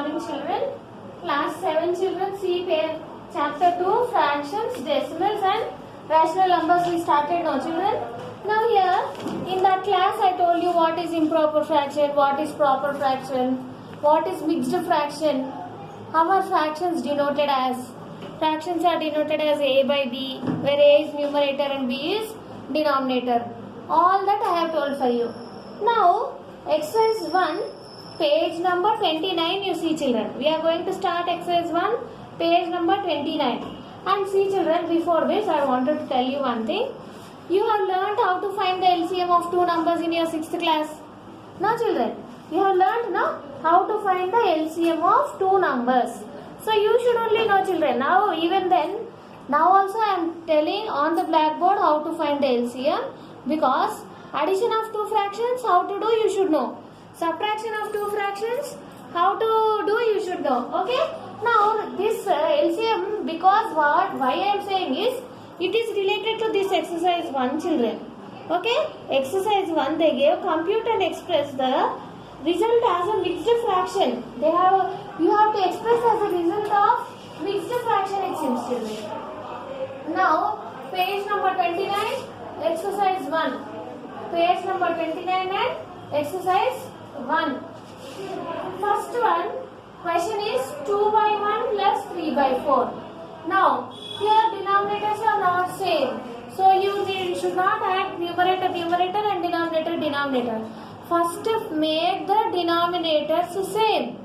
morning children. Class 7 children, see here. Chapter 2, fractions, decimals and rational numbers we started now children. Now here, in that class I told you what is improper fraction, what is proper fraction, what is mixed fraction. How are fractions denoted as? Fractions are denoted as A by B, where A is numerator and B is denominator. All that I have told for you. Now, exercise 1, page number 29 you see children. We are going to start exercise 1, page number 29. And see children, before this I wanted to tell you one thing. You have learnt how to find the LCM of two numbers in your 6th class. Now children, you have learnt now how to find the LCM of two numbers. So you should only know children. Now even then, now also I am telling on the blackboard how to find the LCM, because addition of two fractions, how to do you should know. Subtraction of two fractions, how to do you should know. Okay. Now this LCM, because why I am saying is, it is related to this exercise 1 children. Okay. Exercise 1 they gave compute and express the result as a mixed fraction. You have to express as a result of mixed fraction it seems children. Now page number 29, exercise 1. Page number 29 and exercise 1. First one, question is 2 by 1 plus 3 by 4. Now, here denominators are not same. So, you should not add numerator and denominator. First, make the denominators same.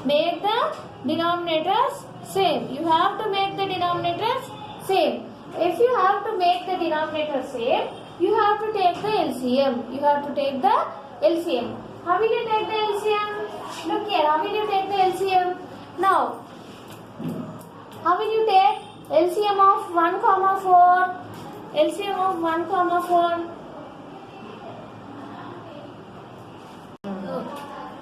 Make the denominators same. You have to make the denominators same. If you have to make the denominator same, you have to take the LCM. You have to take the LCM. How will you take the LCM? Look here, how will you take the LCM? Now, how will you take LCM of 1, 4? LCM of 1, 4.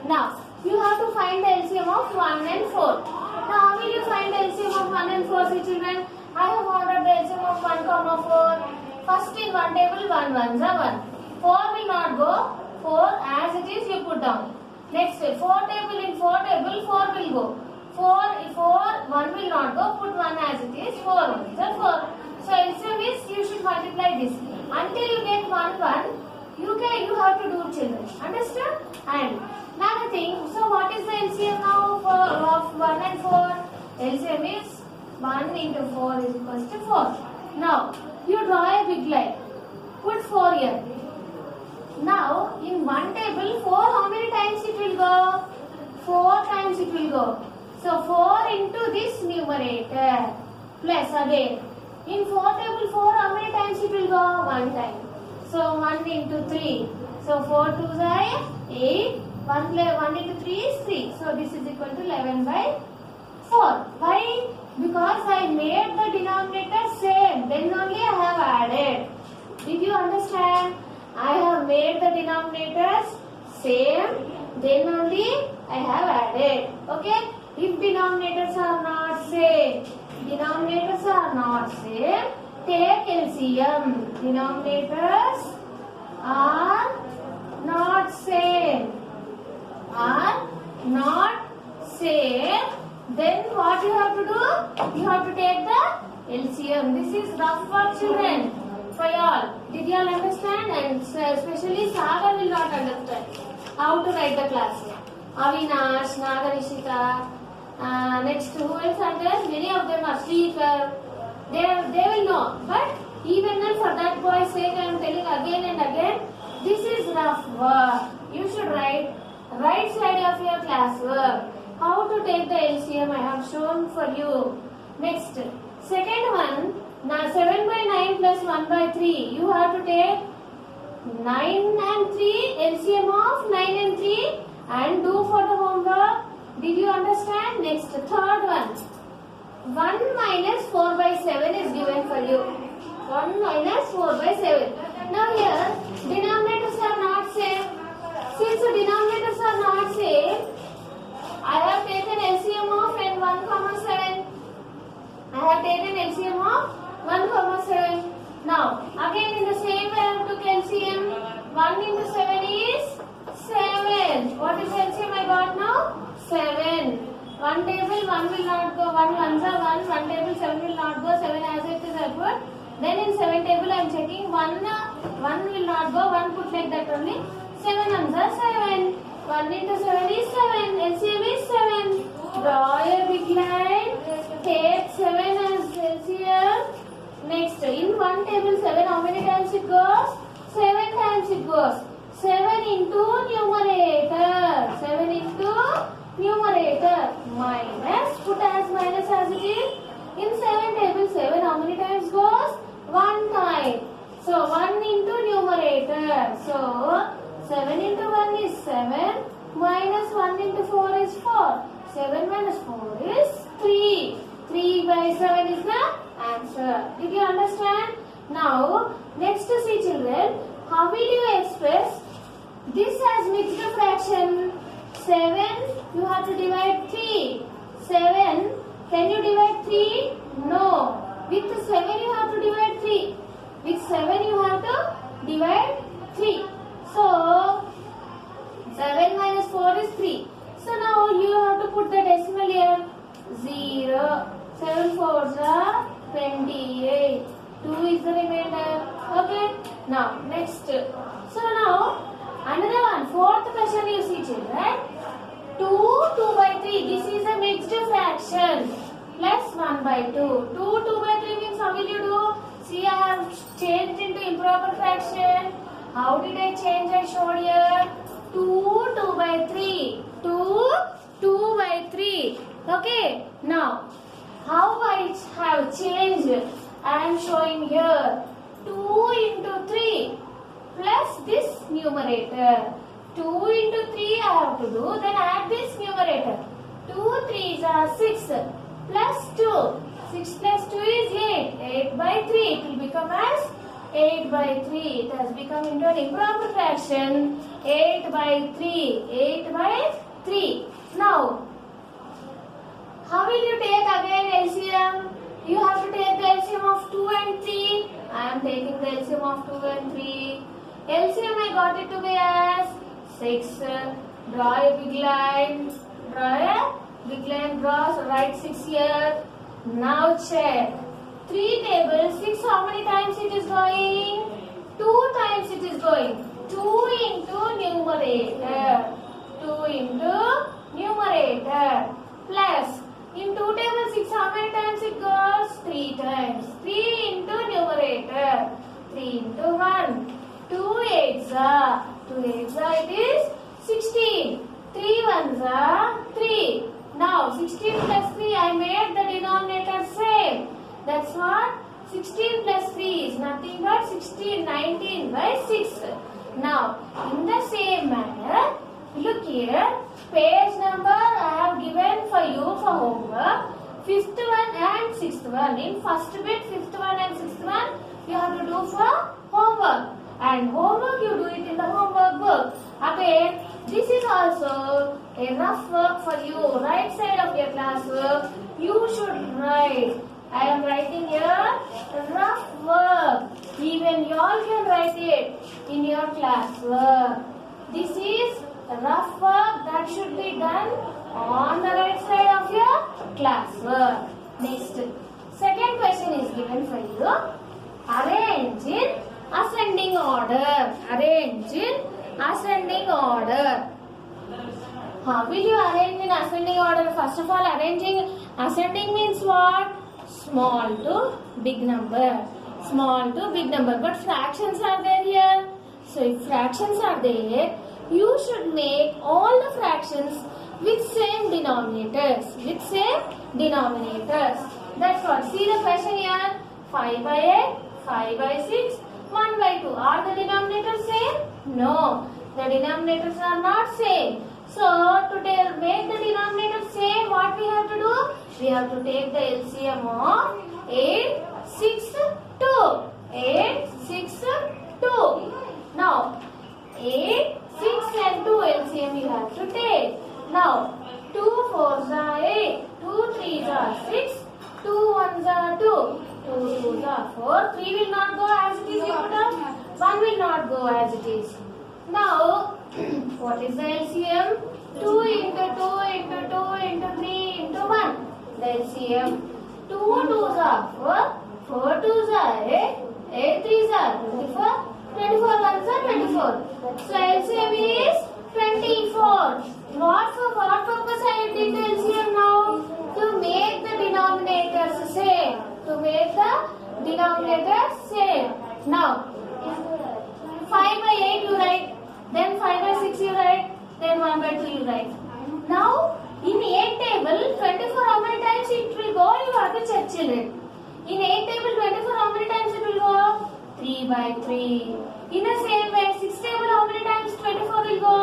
Now, you have to find the LCM of 1 and 4. Now, how will you find the LCM of 1 and 4, see children? I have ordered the LCM of 1, 4. First in one table, 1 ones are 1. 4 will not go. 4 as it is you put down. Next, 4 table in 4 table, 4 will go. 1 will not go. Put 1 as it is. 4 ones are 4. So LCM is you should multiply this. Until you get 1, you have to do children. Understand? And another thing. So what is the LCM now of 1 and 4? LCM is 1 into 4 is equals to 4. Now, you draw a big line. Put 4 here. Now, in one table, 4 how many times it will go? 4 times it will go. So, 4 into this numerator. Plus again. In 4 table, 4 how many times it will go? 1 time. So, 1 into 3. So, 4 2s are 8. 1 into 3 is 3. So, this is equal to 11 by 4. Why? Because I made the denominator same. Then only I have added. Did you understand? I have made the denominators same. Then only I have added. Okay? If denominators are not same, take LCM. Denominators are not same. Then what you have to do? You have to take the LCM. This is rough work children for y'all. Did y'all understand? And especially Sagar will not understand how to write the class. Avinash, Nagarishika, next who else are there? Many of them are Srikar. They will know. But even then for that boy's sake I am telling again and again, this is rough work. You should write right side of your class work. How to take the LCM I have shown for you. Next, second one, now 7 by 9 plus 1 by 3. You have to take 9 and 3, LCM of 9 and 3 and do for the homework. Did you understand? Next, third one. 1 minus 4 by 7 is given for you. 1 minus 4 by 7. Now here, denominators are not same. Since the denominators are not same, I have taken LCM of 1, 7. I have taken LCM of 1, 7. Now, again in the same way I took LCM. 1 into 7 is 7. What is LCM I got now? 7. not go. 7 as it is I put. Then in 7 table I am checking. 1 will not go. 1 put like that only. 7 ones are 7. 1 into 7 is 7. LCM is 7. Draw a big line. Take 7 as LCM. Next, in one table 7, how many times it goes? 7 times it goes. 7 into numerator. 7 into numerator. Minus. Put as minus as it is. In 7 table 7, how many times goes? 1 time. So 1 into numerator. So 7 into 1 is 7. Minus 1 into 4 is 4. 7 minus 4 is 3. 3 by 7 is the answer. Did you understand? Now, next to see children, how will you express this as mixed fraction? 7, you have to divide 3. 7, can you divide 3? No. With 7, you have to divide 3. With 7, you have to divide 3. So, 7 minus 4 is 3. So, now you have to put the decimal here. 0. 7 4s are 28. 2 is the remainder. Okay. Now, next. So, now, another one. Fourth question you see children. 2 by 3. This is a mixed fraction. Plus 1 by 2. 2 by 3 means how will you do? See, I have changed into improper fraction. How did I change? I showed here. 2 by 3. 2 by 3. Okay. Now, how I have changed? I am showing here. 2 into 3 plus this numerator. 2 into 3 I have to do. Then add this numerator. 2 3s are 6 plus 2. 6 plus 2 is 8. 8 by 3. It will become as 8 by 3. It has become into an improper fraction. 8 by 3. 8 by 3. Now, how will you take again LCM? You have to take the LCM of 2 and 3. I am taking the LCM of 2 and 3. LCM I got it to be as 6. Draw a big line. Draw, so write 6 here. Now check. 3 tables, 6 how many times it is going? 2 times it is going. 2 into numerator. 2 into numerator. Plus, in 2 tables 6 how many times it goes? 3 times. 3 into numerator. 3 into 1. 2 8s are. 2 8s are it is 16. 3 1s are 3. Now 16 plus 3 I made the denominator same. That's what 16 plus 3 is nothing but 16, 19 by 6. Now in the same manner, look here, page number I have given for you for homework. 5th one and 6th one. In first bit 5th one and 6th one you have to do for homework. And homework you do it in the homework book. Okay, this is also a rough work for you. Right side of your classwork you should write. I am writing here rough work. Even you all can write it in your classwork. This is rough work that should be done on the right side of your classwork. Next, second question is given for you. Arrange in ascending order. Arrange in ascending order. How will you arrange in ascending order? First of all, ascending means what? Small to big number. Small to big number. But fractions are there here. So if fractions are there, you should make all the fractions with same denominators. With same denominators. That's what. See the question here. 5 by 8, 5 by 6, 1 by 2. Are the denominators same? No. The denominators are not same. So, to make the denominator same, what we have to do? We have to take the LCM of 8, 6, 2. 8, 6, 2. Now, 8, 6 and 2 LCM you have to take. Now, 2 4s are 8, 2 3s are 6, 2 1s are 2, 2 2s are 4. 3 will not go as it is, you put up. 1 will not go as it is. Now, what is the LCM? 2 into 2 into 2 into 3 into 1. The LCM. 2 2 twos are 4, 4 twos are 8, 8 threes are 24, 24 ones are 24. So LCM is 24. What purpose I did LCM now? To make the denominators same. To make the denominators same. Now 5 by 8 you write, then 5 by 6 you write, then 1 by 2 you write. Now in 8 table 24 how many times it will go, you have to check children. In 8 table 24 how many times it will go? 3 by 3. In the same way 6 table how many times 24 will go?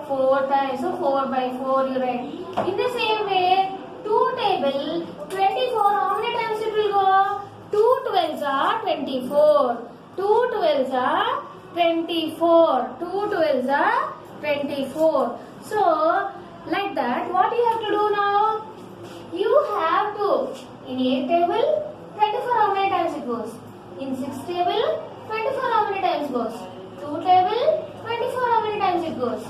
4 times. So 4 by 4 you write. In the same way 2 table 24 how many times it will go? 2 12s are 24. 2 12s are 24. 2 12s are 24. So like that what you have to do now? You have to, in 8 table 24 how many times it goes? In 6 table 24 how many times goes? 2 table 24 how many times it goes?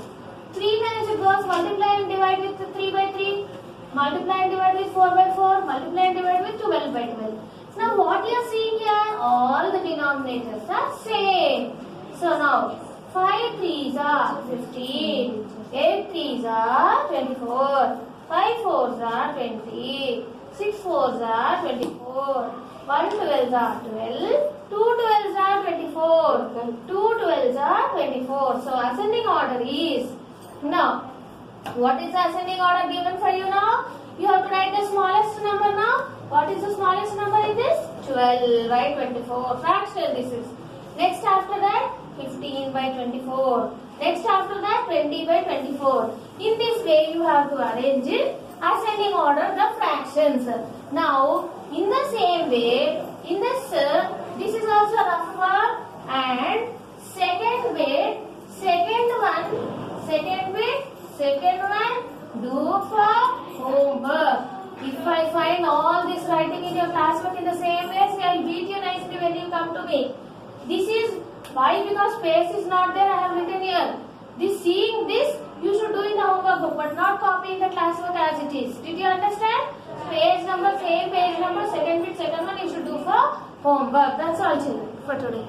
3 times it goes. Multiply and divide with 3 by 3. Multiply and divide with 4 by 4. Multiply and divide with 12 by 12. Now what you are seeing here? All the denominators are same. So now 5 threes are 15. 8 threes are 24. 5 fours are 20. 6 fours are 24. 1 12s are 12. 2 12s are 24. 2 12s are 24. So ascending order is, now what is the ascending order given for you now? You have to write the smallest number now. What is the smallest number in this? 12 by 24. Fractional this is. Next after that 15 by 24. Next after that 20 by 24. In this way you have to arrange it ascending order the fractions. Now in the same way in this is also rougher, and second way second one do for homework. If I find all this writing in your classwork in the same way, I will beat you nicely when you come to me. This is why, because space is not there, I have written here. Seeing this, you should do in the homework book, but not copying the classwork as it is. Did you understand? Page number, same page number, second bit, second one you should do for homework. That's all children for today.